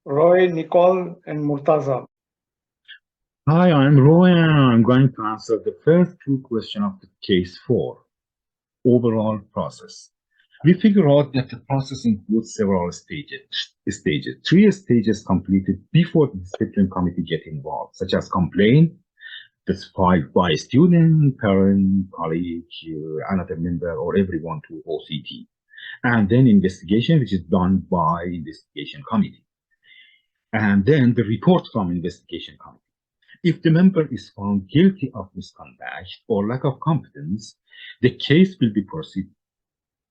Roy, Nicole, and Murtaza. Hi, I'm Roy, and I'm going to answer the first two questions of the case 4, overall process. We figure out that the process includes several stages. 3 stages completed before the discipline committee get involved, such as complaint, that's filed by a student, parent, colleague, another member, or everyone to OCT. And then investigation, which is done by investigation committee. And then the report from investigation committee. If the member is found guilty of misconduct or lack of competence, the case will be proceeded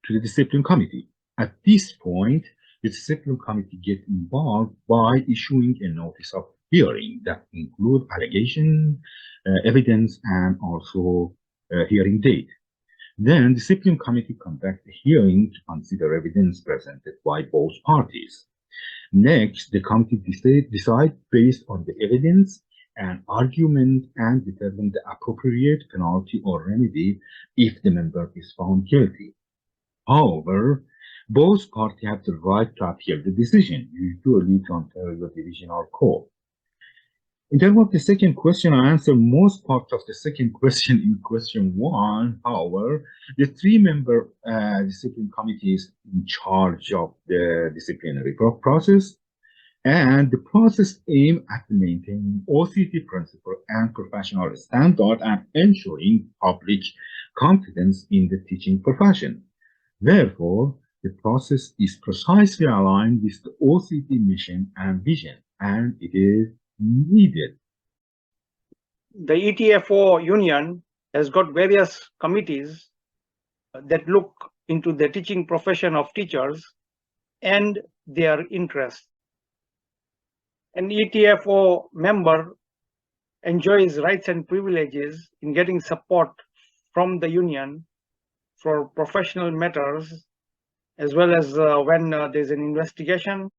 to the discipline committee. At this point, the discipline committee gets involved by issuing a notice of hearing that include allegation, evidence, and also hearing date. Then discipline committee conduct a hearing to consider evidence presented by both parties. Next, the committee decide based on the evidence and argument and determine the appropriate penalty or remedy if the member is found guilty. However, both parties have the right to appeal the decision, usually to Ontario Divisional Court. In terms of the second question, I answer most part of the second question in question 1. However, the 3-member discipline committee is in charge of the disciplinary process, and the process aims at maintaining OCT principle and professional standard and ensuring public confidence in the teaching profession. Therefore, the process is precisely aligned with the OCT mission and vision, and it is needed. The ETFO union has got various committees that look into the teaching profession of teachers and their interests. An ETFO member enjoys rights and privileges in getting support from the union for professional matters, as well as when there's an investigation.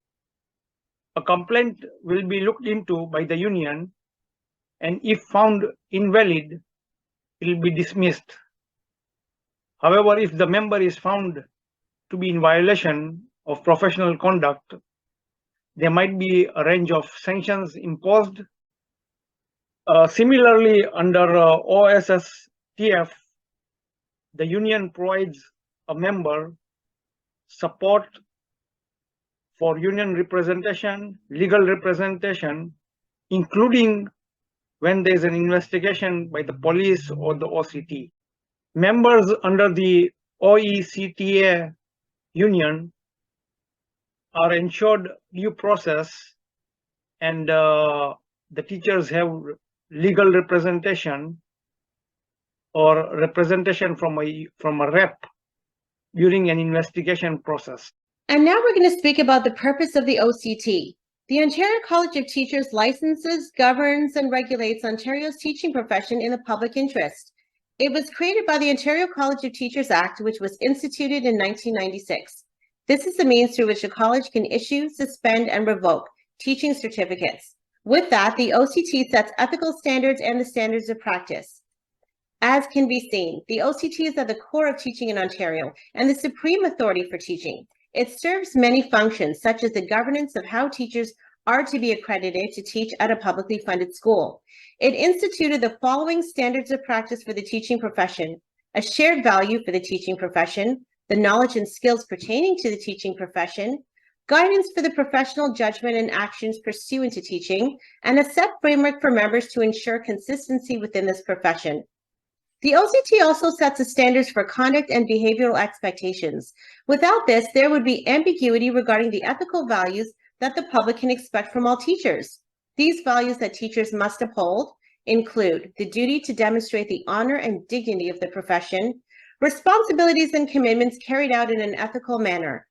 A complaint will be looked into by the union, and if found invalid, it will be dismissed. However, if the member is found to be in violation of professional conduct, there might be a range of sanctions imposed. Similarly, under OSSTF, the union provides a member support for union representation, legal representation, including when there is an investigation by the police or the OCT. Members under the OECTA union are ensured due process, and the teachers have legal representation or representation from a rep during an investigation process. And now we're going to speak about the purpose of the OCT. The Ontario College of Teachers licenses, governs, and regulates Ontario's teaching profession in the public interest. It was created by the Ontario College of Teachers Act, which was instituted in 1996. This is the means through which a college can issue, suspend, and revoke teaching certificates. With that, the OCT sets ethical standards and the standards of practice. As can be seen, the OCT is at the core of teaching in Ontario and the supreme authority for teaching. It serves many functions, such as the governance of how teachers are to be accredited to teach at a publicly funded school. It instituted the following standards of practice for the teaching profession: a shared value for the teaching profession, the knowledge and skills pertaining to the teaching profession, guidance for the professional judgment and actions pursuant to teaching, and a set framework for members to ensure consistency within this profession. The OCT also sets the standards for conduct and behavioral expectations. Without this, there would be ambiguity regarding the ethical values that the public can expect from all teachers. These values that teachers must uphold include the duty to demonstrate the honor and dignity of the profession, responsibilities and commitments carried out in an ethical manner,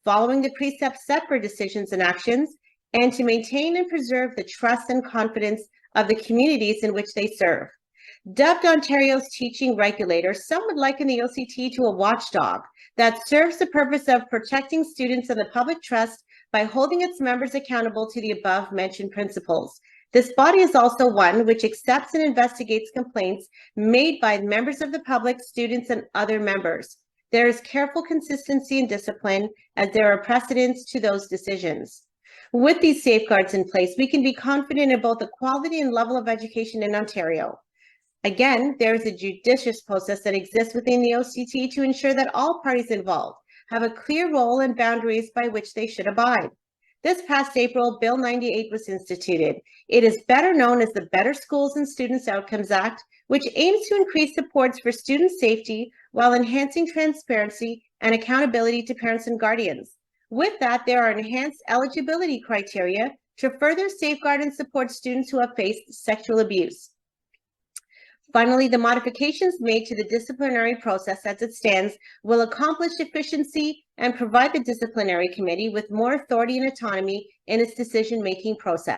following the precepts set for decisions and actions, and to maintain and preserve the trust and confidence of the communities in which they serve. Dubbed Ontario's teaching regulator, some would liken the OCT to a watchdog that serves the purpose of protecting students and the public trust by holding its members accountable to the above-mentioned principles. This body is also one which accepts and investigates complaints made by members of the public, students, and other members. There is careful consistency and discipline, as there are precedents to those decisions. With these safeguards in place, we can be confident in both the quality and level of education in Ontario. Again, there is a judicious process that exists within the OCT to ensure that all parties involved have a clear role and boundaries by which they should abide. This past April, Bill 98 was instituted. It is better known as the Better Schools and Students Outcomes Act, which aims to increase supports for student safety while enhancing transparency and accountability to parents and guardians. With that, there are enhanced eligibility criteria to further safeguard and support students who have faced sexual abuse. Finally, the modifications made to the disciplinary process as it stands will accomplish efficiency and provide the disciplinary committee with more authority and autonomy in its decision-making process.